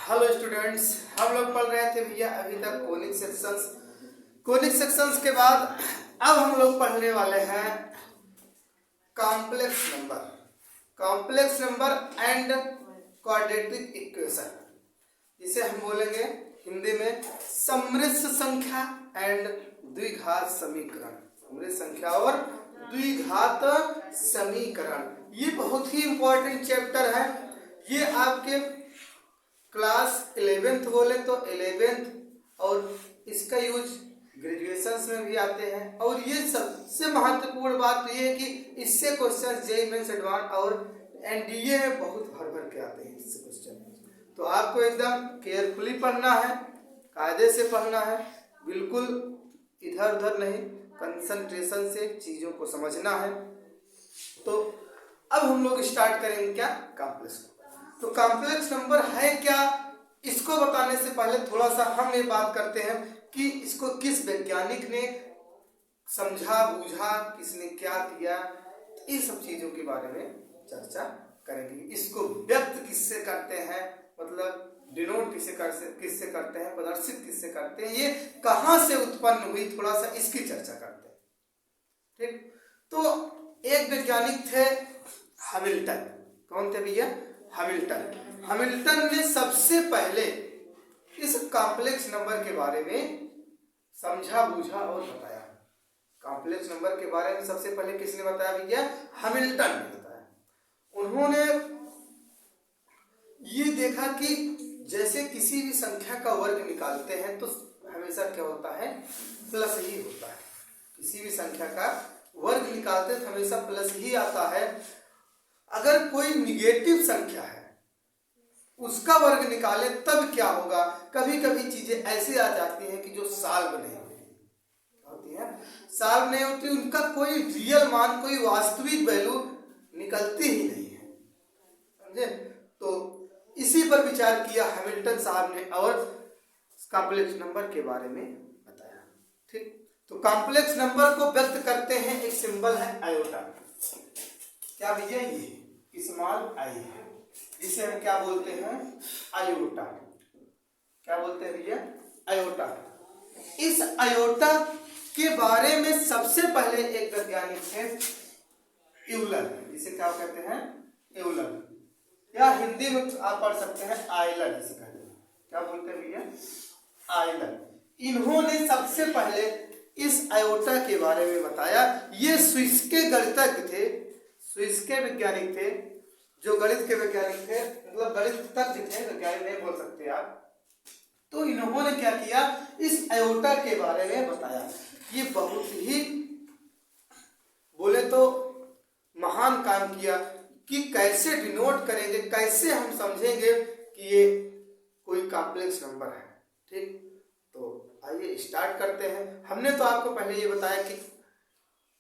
Hello students, हम लोग पढ़ रहे थे भैया अभी तक कोनिक सेक्शंस के बाद अब हम लोग पढ़ने वाले हैं complex number and quadratic equation, जिसे हम बोलेंगे हिंदी में समृद्ध संख्या एंड द्विघात समीकरण। समृद्ध संख्या और द्विघात समीकरण ये बहुत ही इंपॉर्टेंट चैप्टर है। ये आपके क्लास 11th बोले तो 11th और इसका यूज ग्रेजुएशन में भी आते हैं। और ये सबसे महत्वपूर्ण बात तो ये है कि इससे क्वेश्चन जेईई मेंस एडवांस और एनडीए में बहुत भर भर के आते हैं इससे क्वेश्चन। तो आपको एकदम केयरफुली पढ़ना है, कायदे से पढ़ना है, बिल्कुल इधर उधर नहीं, कंसंट्रेशन से चीज़ों को समझना है। तो अब हम लोग स्टार्ट करेंगे क्या, कॉम्प्लेक्स। तो कॉम्प्लेक्स नंबर है क्या, इसको बताने से पहले थोड़ा सा हम ये बात करते हैं कि इसको किस वैज्ञानिक ने समझा बूझा, किसने क्या किया, इन सब चीज़ों के बारे में चर्चा करेंगे। इसको व्यक्त किससे करते हैं, मतलब डिनोट किससे करते हैं, प्रदर्शित किससे करते हैं, ये कहाँ से उत्पन्न हुई, थोड़ा सा इसकी चर्चा करते हैं। ठीक, तो एक वैज्ञानिक थे हैमिल्टन। कौन थे भैया? हैमिल्टन ने सबसे पहले इस कॉम्प्लेक्स नंबर के बारे में समझा बूझा और बताया। कॉम्प्लेक्स नंबर के बारे में सबसे पहले किसने बताया भैया? हैमिल्टन ने बताया। उन्होंने ये देखा कि जैसे किसी भी संख्या का वर्ग निकालते हैं तो हमेशा क्या होता है, प्लस ही होता है। किसी भी संख्या का वर्ग निकालते हैं तो हमेशा प्लस ही आता है। अगर कोई निगेटिव संख्या है उसका वर्ग निकाले तब क्या होगा, कभी कभी चीजें ऐसी आ जाती हैं कि जो सॉल्व नहीं होती है, सॉल्व नहीं होती, उनका कोई रियल मान, कोई वास्तविक वैल्यू निकलती ही नहीं है, समझे। तो इसी पर विचार किया हैमिल्टन साहब ने और कॉम्प्लेक्स नंबर के बारे में बताया। ठीक, तो कॉम्प्लेक्स नंबर को व्यक्त करते हैं, एक सिंबल है आयोटा। क्या भैया? ये स्मॉल आई है, जिसे हम क्या बोलते हैं? आयोटा। क्या बोलते हैं भैया? आयोटा। इस आयोटा के बारे में सबसे पहले एक वैज्ञानिक थे यूलर, जिसे क्या कहते हैं? यूलर, या हिंदी में आप पढ़ सकते हैं आयलर, जिसे कहते हैं। क्या बोलते हैं भैया? आयलर। इन्होंने सबसे पहले इस आयोटा के बारे में बताया। ये स्विस के गणितज्ञ थे, स्विस के वैज्ञानिक थे, जो गणित के वैज्ञानिक थे, मतलब गणितज्ञ थे, वैज्ञानिक नहीं बोल सकते आप। तो इन्होंने क्या किया, इस आयोटा के बारे में बताया। ये बहुत ही बोले तो महान काम किया कि कैसे डिनोट करेंगे, कैसे हम समझेंगे कि ये कोई कॉम्प्लेक्स नंबर है। ठीक, तो आइए स्टार्ट करते हैं। हमने तो आपको पहले ये बताया कि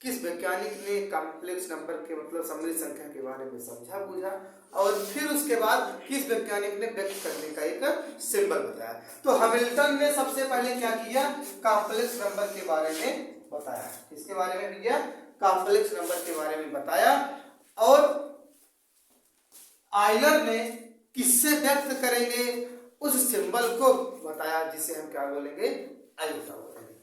किस वैज्ञानिक ने कॉम्प्लेक्स नंबर के मतलब समृद्ध संख्या के बारे में समझा बूझा, और फिर उसके बाद किस वैज्ञानिक ने व्यक्त करने का एक सिंबल बताया। तो हैमिल्टन ने सबसे पहले क्या किया, कॉम्प्लेक्स नंबर के बारे में बताया। किसके बारे में भैया? कॉम्प्लेक्स नंबर के बारे में बताया। और आयलर ने किससे व्यक्त करेंगे, उस सिंबल को बताया, जिसे हम क्या बोलेंगे? आयोटा बोलेंगे।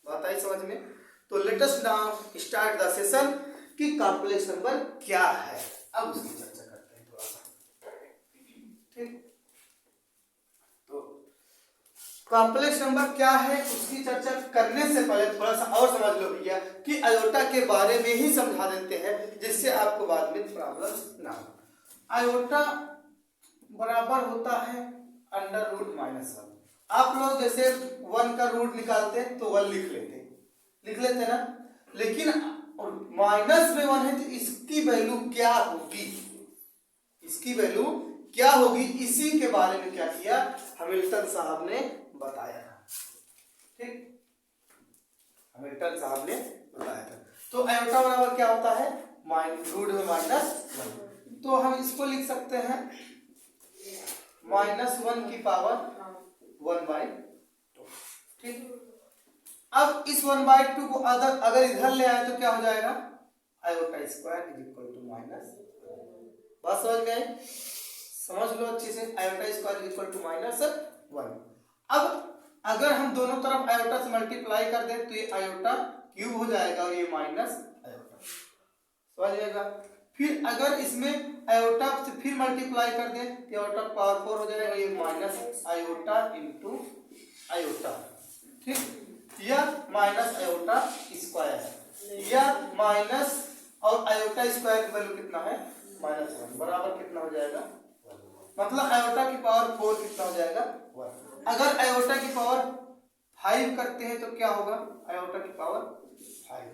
बात आई समझ में? तो let us now start the session कि कॉम्प्लेक्स नंबर क्या है। अब उसकी चर्चा करते हैं थोड़ा सा। ठीक, तो कॉम्प्लेक्स नंबर क्या है उसकी चर्चा करने से पहले थोड़ा सा और समझ लो भैया कि आयोटा के बारे में ही समझा देते हैं, जिससे आपको बाद में प्रॉब्लम ना हो। आयोटा बराबर होता है √-1। आप लोग जैसे 1 का रूट निकालते हैं तो 1 लिख लेते ना, लेकिन माइनस में 1 है तो इसकी वैल्यू क्या होगी, इसकी वैल्यू क्या होगी, इसी के बारे में क्या किया हैमिल्टन साहब ने बताया। ठीक, हैमिल्टन साहब ने बताया था। तो आयोटा बराबर क्या होता है? √-1। तो हम इसको लिख सकते हैं -1 की पावर 1/2। ठीक, अब इस 1/2 को अगर इधर ले आए तो क्या हो जाएगा? Iota square is equal to -1। बात समझ गए? समझ लो अच्छे से, आयोटा स्क्वायर इक्वल टू -1। अब अगर हम दोनों तरफ आयोटा से मल्टीप्लाई कर दें तो ये आयोटा क्यूब हो जाएगा और ये माइनस आयोटा, समझ जाएगा। फिर अगर इसमें आयोटा से फिर मल्टीप्लाई कर दें तो आयोटा पावर 4 हो जाएगा, ये माइनस आयोटा इंटू आयोटा, ठीक, या माइनस आयोटा स्क्वायर, या माइनस और आयोटा स्क्वायर की वैल्यू कितना है -1 बराबर कितना हो जाएगा, मतलब आयोटा की पावर 4 कितना हो जाएगा 1। अगर आयोटा की पावर 5 करते हैं तो क्या होगा, आयोटा की पावर 5,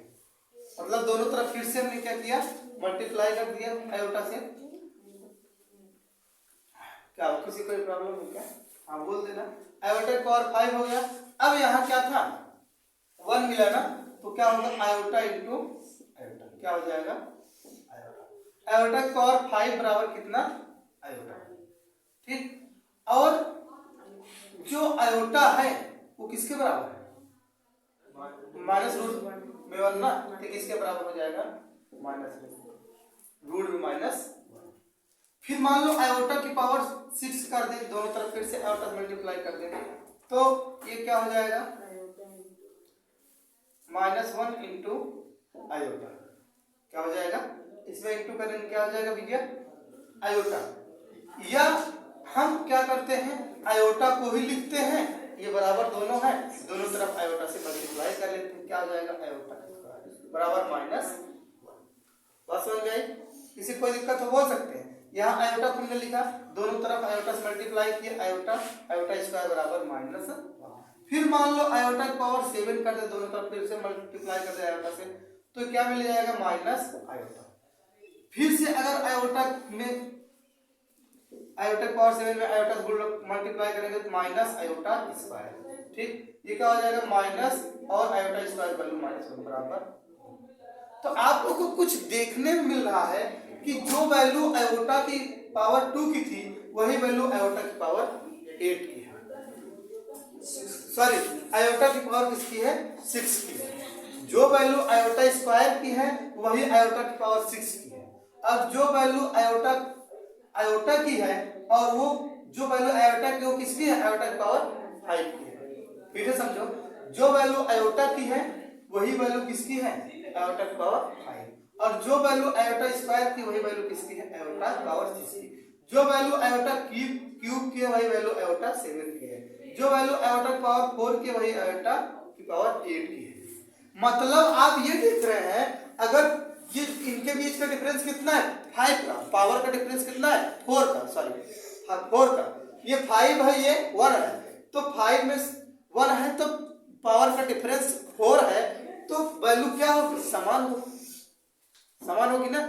मतलब दोनों तरफ फिर से हमने क्या किया, मल्टीप्लाई कर दिया आयोटा से। क्या हो, किसी कोई प्रॉब्लम है क्या? हाँ बोल देना। आयोटा की पावर 5 हो गया। अब यहाँ क्या था 1 मिला ना, तो क्या होगा आयोटा इंटू आयोटा, क्या हो जाएगा आयोटा। आयोटा की पावर 5 बराबर कितना आयोटा, ठीक। और जो आयोटा है वो किसके बराबर है, माइनस रूट में 1 ना, तो किसके बराबर हो जाएगा रूट में -1। फिर मान लो आयोटा की पावर 6 कर दें, दोनों तरफ फिर से आयोटा मल्टीप्लाई कर दें तो ये क्या हो जाएगा -1 इंटू आयोटा, क्या हो जाएगा, इसमें इंटू करेंगे क्या हो जाएगा भैया आयोटा। या हम क्या करते हैं आयोटा को ही लिखते हैं, ये बराबर दोनों है, दोनों तरफ आयोटा से मल्टीप्लाई कर लेते हैं, क्या हो जाएगा आयोटा बराबर -1। बात समझ गई, किसी कोई दिक्कत हो बोल सकते हैं। यहाँ आयोटा तुमने लिखा, दोनों तरफ आयोटा से मल्टीप्लाई किया, आयोटा आयोटा स्क्वायर बराबर -। फिर मान लो आयोटा की पावर 7 कर दे, दोनों तरफ फिर से मल्टीप्लाई कर दे आयोटा से, तो क्या मिल जाएगा माइनस आयोटा। फिर से अगर आयोटा में आयोटा पावर 7 में आयोटा मल्टीप्लाई करेंगे तो माइनस आयोटा स्क्वायर, ठीक, ये क्या हो जाएगा माइनस और आयोटा स्क्वायर वैल्यू -1 बराबर। तो आप लोग को कुछ देखने में मिल रहा है कि जो वैल्यू आयोटा की पावर 2 की थी वही वैल्यू आयोटा की पावर 8 की है, सॉरी आयोटा की पावर किसकी है 6 की है। जो वैल्यू आयोटा स्क्वायर की है वही आयोटा की पावर 6 की है। अब जो वैल्यू आयोटा की है और वो जो वैल्यू आयोटा की वो किसकी है आयोटा की पावर 5 की है। फिर से समझो, जो वैल्यू आयोटा की है वही वैल्यू किसकी है आयोटा की पावर 5, और जो वैल्यू आयोटा स्क्वायर की वही वैल्यू किसकी है आयोटा की पावर 6 की। जो वैल्यू आयोटा क्यूब की है वही वैल्यू आयोटा 7 की है। जो वैल्यू आयोटा की पावर 4 की वही आयोटा की पावर 8 की है। मतलब आप ये देख रहे हैं अगर ये इनके बीच का डिफरेंस कितना है 5 का, पावर का डिफरेंस कितना है 4 का, सॉरी 4 का, ये 5 है ये 1 है, तो 5 में 1 है तो पावर का डिफरेंस 4 है, तो वैल्यू क्या होगी समान होगी ना,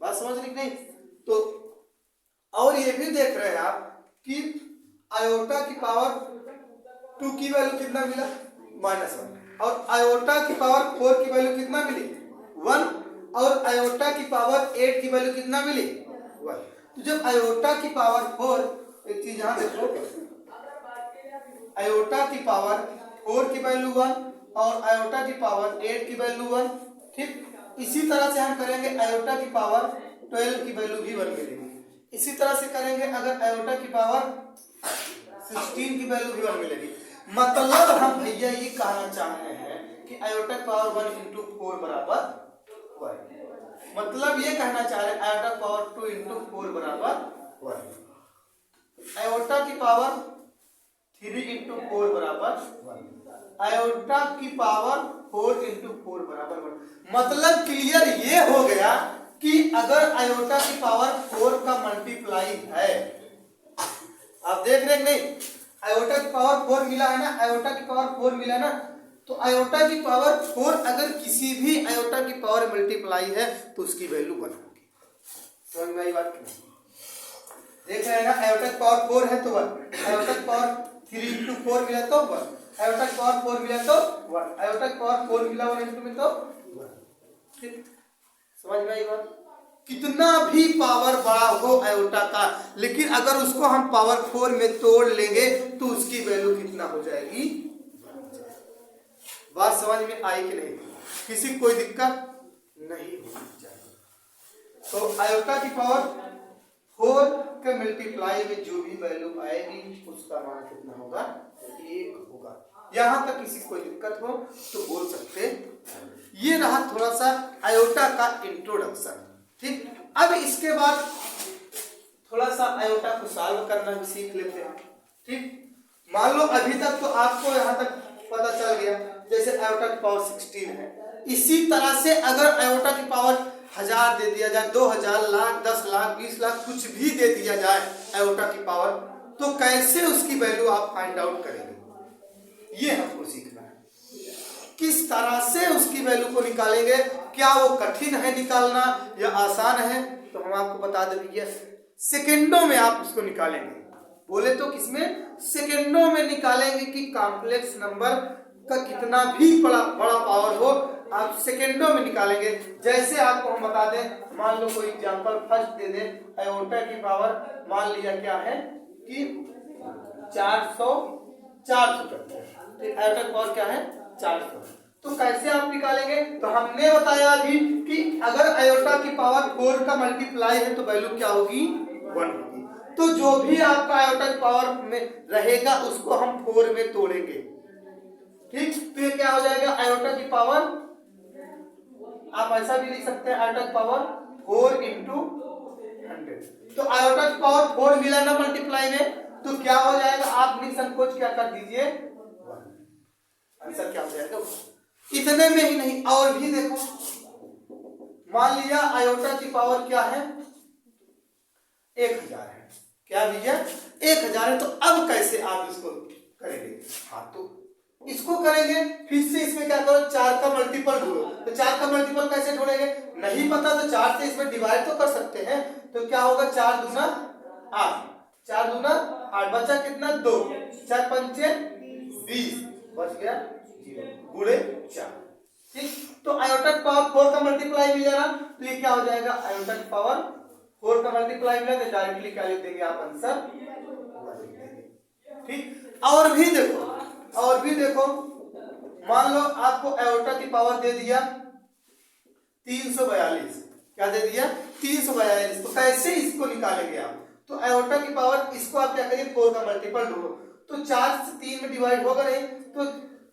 बात समझ रही नहीं। तो और ये भी देख रहे हैं आप कि आयोटा की पावर 2 की वैल्यू कितना मिला -1, और आयोटा की पावर 4 की वैल्यू कितना मिली 1, और आयोटा की पावर 8 की वैल्यू कितना मिली 1। तो जब आयोटा की पावर 4, एक चीज यहां देखो, आयोटा की पावर 4 की वैल्यू 1 और आयोटा की पावर 8 की वैल्यू 1, ठीक। इसी तरह से हम करेंगे आयोटा की पावर 12 की वैल्यू भी 1 मिलेगी। इसी तरह से करेंगे अगर आयोटा की पावर 16 की वैल्यू भी 1 मिलेगी। मतलब हम भैया ये कहना चाह रहे हैं कि आयोटा की पावर 1 इंटू 4 बराबर 1, मतलब ये कहना चाह रहे हैं आयोटा की पावर 2 इंटू 4 बराबर 1, आयोटा की पावर 3 इंटू 4 बराबर 1, आयोटा की पावर 4 इंटू 4 बराबर 1। मतलब क्लियर ये हो गया कि अगर आयोटा की पावर 4 का मल्टीप्लाई है, आप देख रहे हैं नहीं, आयोटा की पावर 4 मिला है ना, आयोटा की पावर 4 मिला ना, तो आयोटा की पावर 4 अगर किसी भी आयोटा की पावर मल्टीप्लाई है तो उसकी वैल्यू 1 होगी। समझ में आई बात? देख रहे हैं ना, आयोटा की पावर 4 है तो 1, आयोटा की पावर 3 इंटू 4 मिला तो 1, आयोटा की पावर 4 मिला तो 1, आयोटा की पावर 4 मिला 1 इंटू में तो 1। समझ में आई बात? कितना भी पावर बड़ा हो आयोटा का, लेकिन अगर उसको हम पावर 4 में तोड़ लेंगे तो उसकी वैल्यू कितना हो जाएगी। बात समझ में आई कि नहीं? किसी कोई दिक्कत नहीं होनी चाहिए। तो आयोटा की पावर 4 के मल्टीप्लाई में जो भी वैल्यू आएगी उसका मान कितना होगा, 1 होगा। यहाँ तक किसी को कोई दिक्कत हो तो बोल सकते। ये रहा थोड़ा सा आयोटा का इंट्रोडक्शन। ठीक, अब इसके बाद थोड़ा सा आयोटा को सॉल्व करना भी सीख लेते हैं। ठीक, मान लो अभी तक तो आपको यहाँ तक पता चल गया, जैसे आयोटा की पावर 16 है। इसी तरह से अगर आयोटा की पावर 1000 दे दिया जाए, 2000, लाख, 10 लाख, 20 लाख, कुछ भी दे दिया जाए आयोटा की पावर, तो कैसे उसकी वैल्यू आप फाइंड आउट करेंगे, ये हमको सीखना है। किस तरह से उसकी वैल्यू को निकालेंगे, क्या वो कठिन है निकालना या आसान है, तो हम आपको बता दें भैया सेकेंडों में आप उसको निकालेंगे। बोले तो किसमें, सेकेंडों में निकालेंगे कि कॉम्प्लेक्स नंबर का कितना भी बड़ा पावर हो, आप सेकेंडों में निकालेंगे। जैसे आपको हम बता दें, मान लो कोई एग्जांपल फर्स्ट दे दें, आयोटा की पावर मान लिया क्या है कि 400 करते हैं। आयोटा की पावर क्या है 400, तो कैसे आप निकालेंगे, तो हमने बताया अभी कि अगर आयोटा की पावर 4 का मल्टीप्लाई है तो वैल्यू क्या होगी, 1 होगी। तो जो भी आपका आयोटा की पावर में रहेगा उसको हम 4 में तोड़ेंगे। ठीक, तो ये क्या हो जाएगा, आयोटा की पावर, आप ऐसा भी लिख सकते हैं, आयोटा की पावर 4 into 100। तो आयोटा की पावर 4 मिला ना मल्टीप्लाई में, तो क्या हो जाएगा, आप निसंकोच क्या कर दीजिए, आंसर क्या हो जाएगा। इतने में ही नहीं, और भी देखो, मान लिया आयोटा की पावर क्या है 1000 है, क्या भैया 1000 है। तो अब कैसे आप इसको करेंगे, हाँ तो इसको करेंगे, फिर से इसमें क्या करो, 4 का मल्टीपल ढूंढो। तो 4 का मल्टीपल कैसे ढूंढेंगे, नहीं पता तो 4 से इसमें डिवाइड तो कर सकते हैं। तो क्या होगा, 4 दूना 8, 4 दूना 8, बचा कितना 2, 4 पंचे 20, बच गया 0, गुणे 4। ठीक, तो आयोटा की पावर 4 का मल्टीप्लाई मिल जाएगा, तो ये क्या हो जाएगा, आयोटा की पावर 4 का मल्टीप्लाई मिला तो डायरेक्टली क्या लिख देंगे आप, आंसर लिख देंगे। ठीक, और भी देखो, मान लो आपको आयोटा की पावर दे दिया 342, क्या दे दिया 342, तो कैसे इसको निकालेंगे आप, तो आयोटा की पावर, इसको आप क्या करिए 4 का मल्टीपल ढूंढो। तो 4 से 3 में डिवाइड होगा नहीं, तो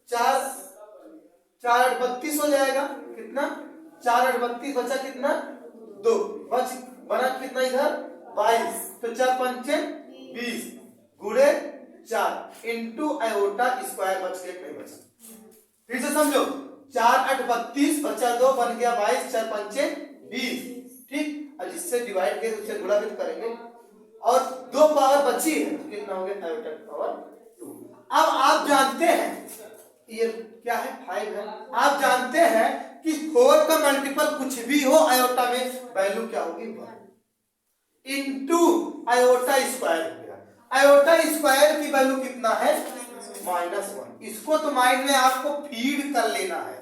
4 8 32 हो जाएगा, कितना 4 8 32, बचा कितना 2, बना कितना इधर 22, तो 4 पंचे 20 गुणे 4 इंटू आयोटा स्क्वायर, बच गया नहीं बचा। फिर से समझो, 4 8 32 बचा 2, बन गया 22, 4 पंचे 20। ठीक, और जिससे डिवाइड करेंगे उससे गुणा भी करेंगे, और 2 पावर बची है, तो कितना हो गया आयोटा की पावर 2। अब आप जानते हैं ये क्या है 5 है, आप जानते हैं कि 4 का मल्टीपल कुछ भी हो आयोटा में, वैल्यू क्या होगी 1 इंटू आयोटा स्क्वायर हो गया। आयोटा स्क्वायर की वैल्यू कितना है -1। इसको तो माइंड में आपको फीड कर लेना है।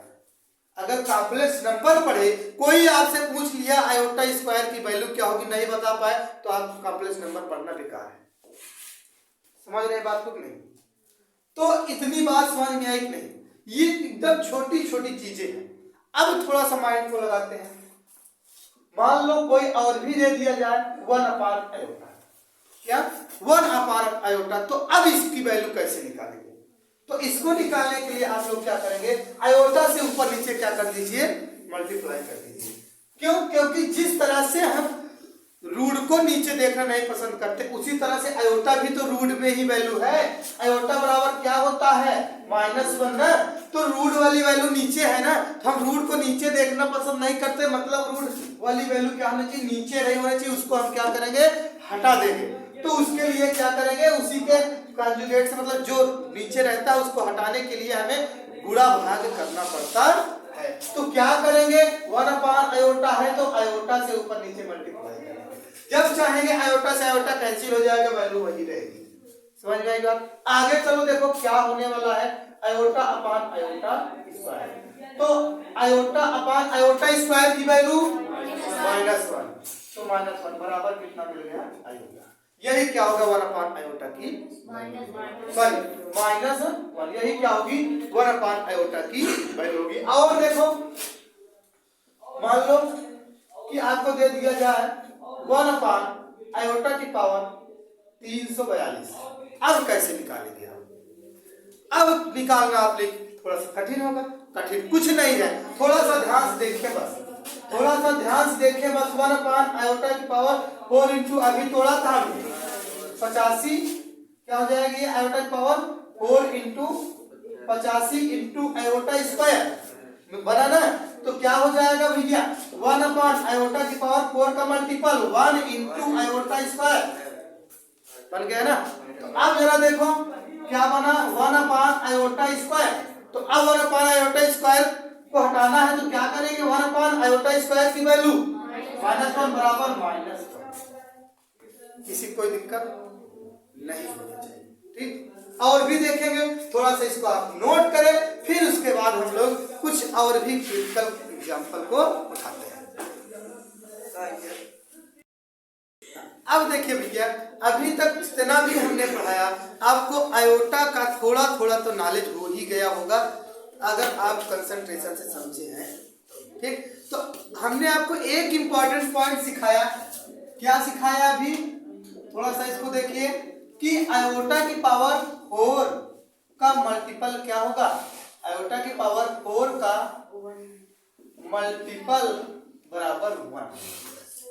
अगर कॉम्प्लेक्स नंबर पढ़े, कोई आपसे पूछ लिया आयोटा स्क्वायर की वैल्यू क्या होगी, नहीं बता पाए, तो आप कॉम्प्लेक्स नंबर पढ़ना बेकार है। समझ रहे बात को नहीं, तो इतनी बात समझ में आई कि नहीं, ये एकदम छोटी छोटी चीजें हैं। अब थोड़ा सा माइंड को लगाते हैं, मान लो कोई और भी दे दिया जाए 1/आयोटा, क्या 1/आयोटा, तो अब इसकी वैल्यू कैसे निकालेंगे, तो इसको निकालने के लिए आप लोग क्या करेंगे, आयोटा से ऊपर नीचे क्या कर दीजिए, मल्टीप्लाई कर दीजिए। क्यों, क्योंकि जिस तरह से हम रूट को नीचे देखना नहीं पसंद करते, उसी तरह से आयोटा भी तो रूट में ही वैल्यू है। आयोटा बराबर क्या होता है -1 ना, तो रूट वाली वैल्यू नीचे है ना, तो हम रूट को नीचे देखना पसंद नहीं करते, मतलब रूट वाली वैल्यू क्या होनी चाहिए, नीचे नहीं होनी चाहिए, उसको हम क्या करेंगे, हटा देंगे। तो उसके लिए क्या करेंगे, उसी के कॉन्जुगेट से, मतलब जो नीचे रहता है उसको हटाने के लिए हमें गुणा भाग करना पड़ता है। तो क्या करेंगे, 1/आयोटा है तो आयोटा से ऊपर नीचे मल्टीप्लाई करेंगे, जब चाहेंगे आयोटा से आयोटा कैंसिल हो जाएगा, वैल्यू वही रहेगी। समझ में आई बात। आगे चलो देखो क्या होने वाला है, आयोटा अपान आयोटा स्क्वायर, तो आयोटा अपान आयोटा स्क्वायर की वैल्यू -1, तो -1 बराबर कितना मिल गया आयोटा, यही क्या होगा 1/आयोटा की सॉरी -1, यही क्या होगी 1/आयोटा की वैल्यू होगी। और देखो मान लो कि आपको दे दिया जाए 1/, आयोटा की पावर 342। अब कैसे निकालेंगे हम? अब निकालना आप लिए थोड़ा सा कठिन होगा। कठिन कुछ नहीं है, थोड़ा सा ध्यान से देखें बस, थोड़ा सा ध्यान से देखें बस। 1 आयोटा की पावर 4 इंटू अभी तोड़ा था हमने 85, क्या हो जाएगी आयोटा की power 4 into 85 into iota square बना ना, तो क्या हो जाएगा भैया 1 आयोटा की पावर 4 का मल्टीपल 1 इंटू आयोटा स्क्वायर बन गया ना। तो अब जरा देखो क्या बना 1 आयोटा स्क्वायर। तो अब 1 आयोटा स्क्वायर को हटाना है तो क्या करेंगे 1 आयोटा स्क्वायर की वैल्यू -1 बराबर -1। किसी कोई दिक्कत नहीं होनी चाहिए, ठीक। और भी देखेंगे, थोड़ा सा इसको आप नोट करें, फिर उसके बाद हम लोग कुछ और भी क्रिटिकल एग्जांपल को उठाते हैं। अब देखिए भैया, अभी तक जितना भी हमने पढ़ाया आपको आयोटा का थोड़ा थोड़ा तो नॉलेज हो ही गया होगा अगर आप कंसंट्रेशन से समझे हैं, ठीक। तो हमने आपको एक इंपॉर्टेंट पॉइंट सिखाया। क्या सिखाया अभी? थोड़ा सा इसको देखिए कि आयोटा की पावर 4 का मल्टीपल क्या होगा। आयोटा की पावर 4 का मल्टीपल बराबर 1,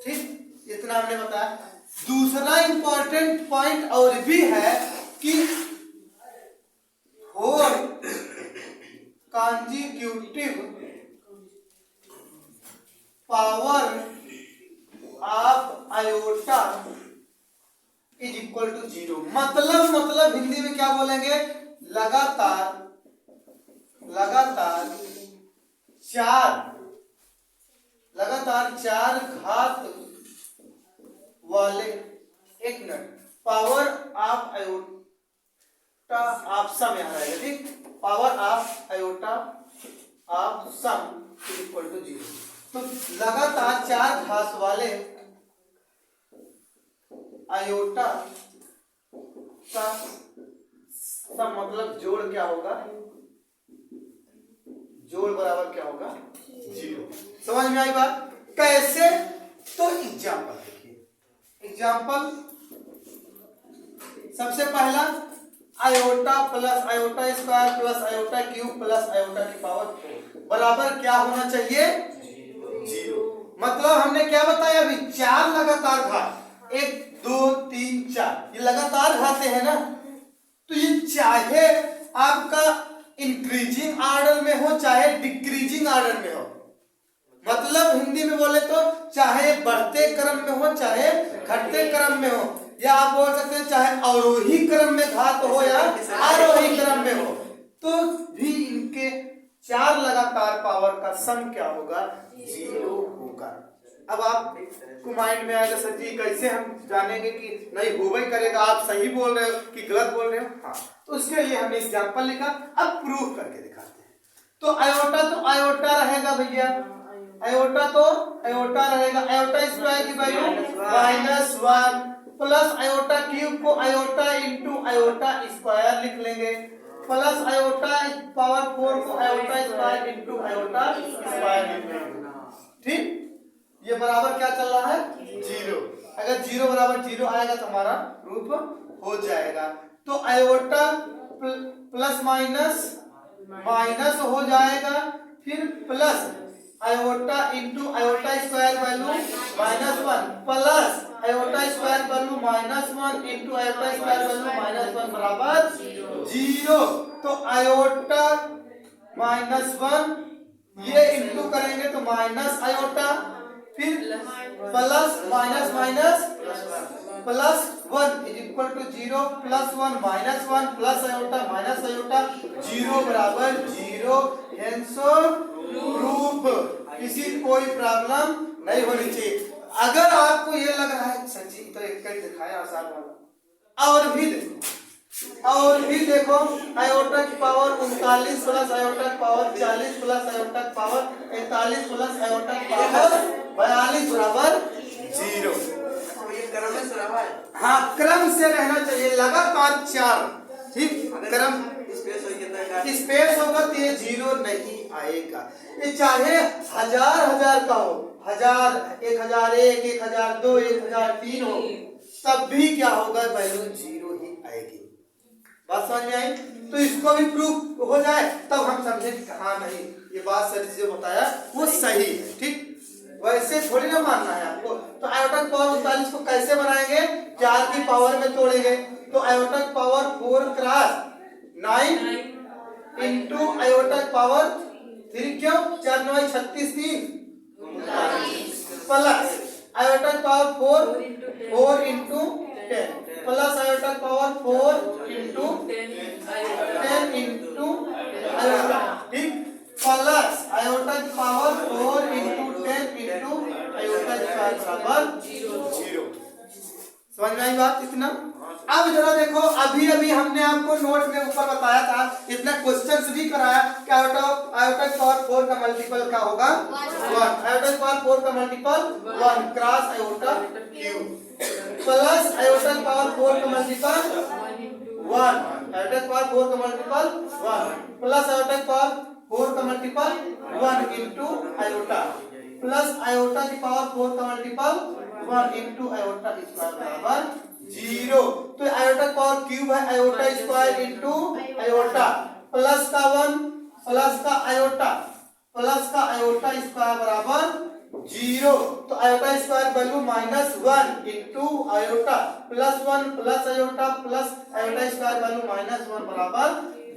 ठीक। इतना हमने बताया। दूसरा इंपॉर्टेंट पॉइंट और भी है कि 4 consecutive power of iota is equal to 0। मतलब हिंदी में क्या बोलेंगे, लगातार चार घात वाले, एक minute, power of iota of sum यहाँ रहेगा, ठीक। Power of iota of sum is equal to 0। तो लगातार 4 घात वाले आयोटा का सम मतलब जोड़ क्या होगा, जोड़ बराबर क्या होगा 0। समझ में आई बात? कैसे? तो एग्जांपल देखिए। एग्जांपल सबसे पहला iota plus iota square plus iota cube plus iota की पावर 4 बराबर क्या होना चाहिए 0। मतलब हमने क्या बताया अभी, 4 लगातार घात, 1 2 3 4 ये लगातार घाते हैं ना। तो ये चाहे आपका इंक्रीजिंग ऑर्डर में हो चाहे डिक्रीजिंग ऑर्डर में हो, मतलब हिंदी में बोले तो चाहे बढ़ते क्रम में हो चाहे घटते क्रम में हो, या आप बोल सकते हैं चाहे अवरोही क्रम में घात हो या आरोही क्रम में हो, तो भी इनके 4 लगातार पावर का सम क्या होगा 0 होगा। अब आपको माइंड में आएगा सर जी कैसे हम जानेंगे कि नहीं होगा ही करेगा, आप सही बोल रहे हो कि गलत बोल रहे हो। हाँ, तो उसके लिए हमने एग्जांपल लिखा, अब प्रूफ करके दिखाते हैं। तो आयोटा रहेगा भैया, आयोटा रहेगा, आयोटा स्क्वायर की वैल्यू -1 प्लस आयोटा क्यूब को आयोटा इंटू आयोटा स्क्वायर लिख लेंगे, प्लस आयोटा पावर 4 को iota square into iota square लिख लेंगे, ठीक। ये बराबर क्या चल रहा है 0। अगर 0 बराबर 0 आएगा तो हमारा प्रूफ हो जाएगा। तो आयोटा प्लस माइनस हो जाएगा, फिर plus iota into iota square value -1 plus iota square value -1 into iota square value -1 बराबर 0। तो आयोटा -1 ये इंटू करेंगे तो माइनस आयोटा, फिर plus minus plus 1 is equal to 0 plus 1 -1 plus iota minus iota 0 बराबर 0। प्रूफ, किसी कोई प्रॉब्लम नहीं होनी चाहिए। अगर आपको ये लग रहा है सच्ची तो एक दिखाया आसान वाला, और भी देखो आयोटा की पावर 39 प्लस आयोटा की पावर 40 प्लस आयोटा की पावर 41 प्लस आयोटा की पावर 42 बराबर 0। हाँ, क्रम से रहना चाहिए, लगातार 4, ठीक। क्रम स्पेस होगा तो ये 0 नहीं आएगा। ये चाहे हजार का हो, 1000 1001 1002 1003 हो, तब भी क्या होगा, वैल्यू 0 ही आएगी। बात समझ में आई? तो इसको भी प्रूफ हो जाए तब हम समझे कि हाँ नहीं ये बात सर जो बताया वो सही है। ठीक, वैसे थोड़ी ना मानना है आपको। तो आयोटा की पावर 39 को कैसे बनाएंगे, 4 की पावर में तोड़ेंगे। तो आयोटा की पावर 4 क्रॉस 9 इंटू आयोटा की पावर 3, क्यों 4 9 36 3 प्लस आयोटा की पावर 4 इंटू 10 प्लस आयोटा की पावर 4 इंटू 10 इंटू आयोटा। ठीक, प्लस आयोटा की पावर 4 इंटू 10 इंटू आयोटा बराबर 0। समझ में आई बात इतना? अब जरा देखो, अभी हमने आपको नोट में ऊपर बताया था, इतना क्वेश्चंस भी कराया कि आयोटा की पावर 4 का मल्टीपल क्या होगा 1। आयोटा की पावर 4 का multiple 1 cross iota cube plus iota की पावर 4 का मल्टीपल 1। आयोटा की पावर 4 का मल्टीपल 1 प्लस आयोटा की पावर 4 का multiple 1 into iota plus iota की पावर 4 का मल्टीपल 1 इंटू आयोटा स्क्वायर बराबर 0। तो आयोटा की पावर क्यूब है iota square into iota plus का 1 प्लस का आयोटा स्क्वायर बराबर 0। तो iota square value -1 into iota plus 1 plus iota square value -1 बराबर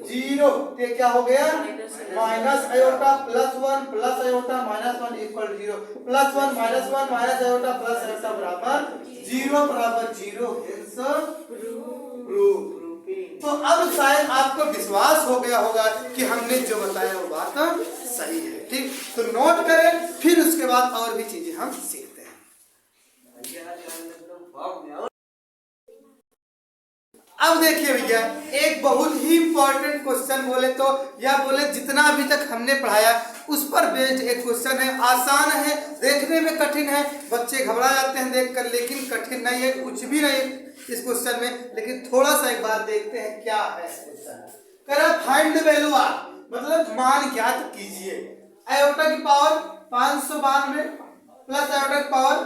0। तो क्या हो गया, minus iota plus 1 plus iota -1 equal 0 plus 1 -1 minus iota plus iota बराबर 0 बराबर 0 प्रूफ। तो अब शायद आपको विश्वास हो गया होगा कि हमने जो बताया वो बात सही है। ठीक, तो नोट करें, फिर उसके बाद और भी चीजें हम सीखते हैं। अब देखिए भैया, एक बहुत ही इंपॉर्टेंट क्वेश्चन बोले तो या बोले जितना अभी तक हमने पढ़ाया उस पर बेस्ड एक क्वेश्चन है। आसान है, देखने में कठिन है, बच्चे घबरा जाते हैं देखकर, लेकिन कठिन नहीं है, कुछ भी नहीं इस क्वेश्चन में। लेकिन थोड़ा सा एक बार देखते हैं क्या है क्वेश्चन। कह रहा फाइंड द वैल्यू ऑफ, मतलब मान ज्ञात कीजिए आयोटा की पावर 592 प्लस आयोटा की पावर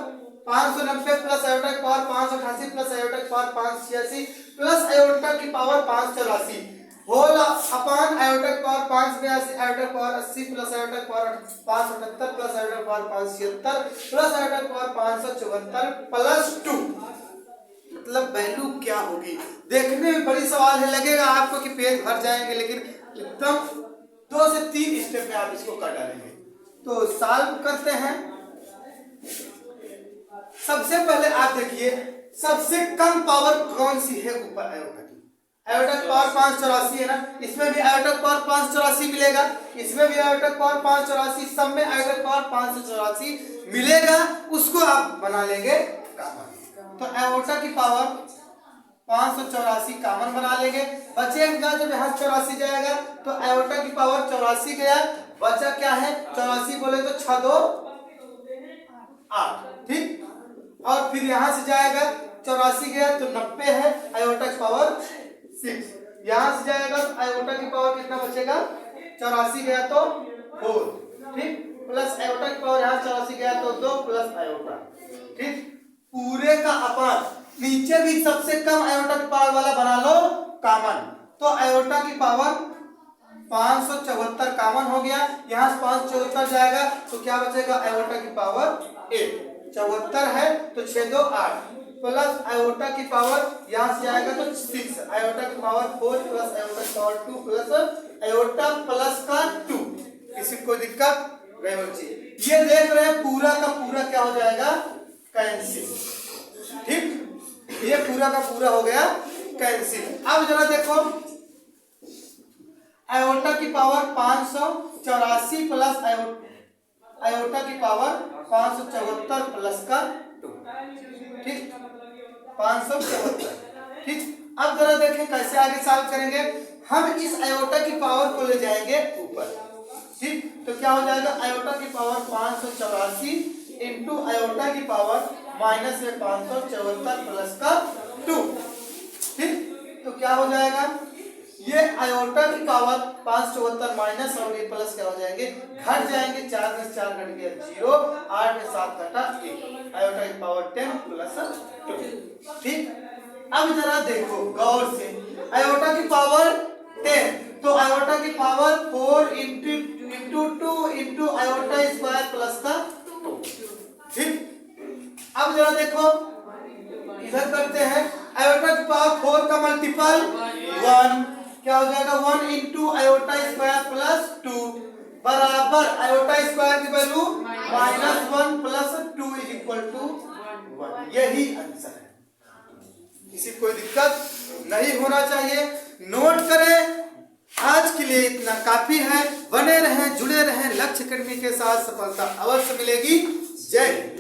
590 प्लस आयोटा की पावर 588 प्लस आयोटा की पावर 586 प्लस आयोटा की पावर 584 होल अपॉन आयोटा की पावर 582 आयोटा की पावर 80 प्लस आयोटा की पावर 578 प्लस आयोटा की पावर 576 प्लस आयोटा की पावर 574 प्लस 2। मतलब वैल्यू क्या होगी? देखने में बड़ी सवाल है, लगेगा आपको कि पेज भर जाएंगे, लेकिन एकदम 2 से 3 स्टेप में आप इसको कर डालेंगे। तो सॉल्व करते हैं। सबसे पहले आप देखिए सबसे कम पावर कौन सी है ऊपर आयोटा की। आयोटा की पावर 584 है ना, इसमें भी आयोटा की पावर 584 मिलेगा, इसमें भी आयोटा की पावर 584, सब में आयोटा की पावर 584 मिलेगा, उसको आप बना लेंगे कॉमन। तो आयोटा की पावर 584 कॉमन बना लेंगे, बचेगा जब यहाँ 84 जाएगा तो आयोटा की पावर 84 गया, बचा क्या है 84 बोले तो 6 2 8। ठीक, और फिर यहाँ से जाएगा 84 गया तो 90 है, आयोटा की पावर 6। यहाँ से जाएगा तो आयोटा की पावर कितना बचेगा 84 गया तो 4। ठीक, प्लस आयोटा की पावर यहाँ 84 गया तो 2 प्लस आयोटा। ठीक, पूरे का अपान नीचे भी सबसे कम आयोटा की पावर वाला बना लो कॉमन। तो आयोटा की पावर 574 कॉमन हो गया, यहाँ से 574 जाएगा तो क्या बचेगा आयोटा की पावर 8। 74 है तो 6 2 8 प्लस आयोटा की पावर यहाँ से आएगा तो 6 आयोटा की पावर 4 प्लस आयोटा की पावर 2 प्लस आयोटा प्लस का 2। किसी को दिक्कत नहीं होनी चाहिए। ये देख रहे हैं पूरा का पूरा क्या हो जाएगा कैंसिल। ठीक, ये पूरा का पूरा हो गया कैंसिल। अब जरा देखो आयोटा की पावर 584 प्लस आयोटा की पावर 574 प्लस का 2। ठीक, 574। ठीक, अब जरा देखें कैसे आगे सॉल्व करेंगे। हम इस आयोटा की पावर को ले जाएंगे ऊपर। ठीक, तो क्या हो जाएगा आयोटा की पावर 584 इंटू आयोटा की पावर माइनस में 574 प्लस का 2। ठीक, तो क्या हो जाएगा ये आयोटा की पावर 574 माइनस और ये प्लस क्या हो जाएंगे, घट जाएंगे। 4 में 4 घट गया 0, 8 में 7 घटा 1, आयोटा की पावर 10 प्लस 2। ठीक, अब जरा देखो गौर से, आयोटा की पावर 10 तो आयोटा की power 4 into 2 into iota square plus का 2। ठीक, अब जरा देखो इधर करते हैं, आयोटा की पावर 4 का मल्टीपल 1 क्या हो जाएगा, 1 इंटू आयोटा स्क्वायर प्लस 2 बराबर आयोटा स्क्वायर की value -1 plus 2 is equal to 1। यही आंसर है, किसी कोई दिक्कत नहीं होना चाहिए। नोट करें, आज के लिए इतना काफी है। बने रहें, जुड़े रहें, लक्ष्य अकेडमी के साथ सफलता अवश्य मिलेगी। जय हिंद।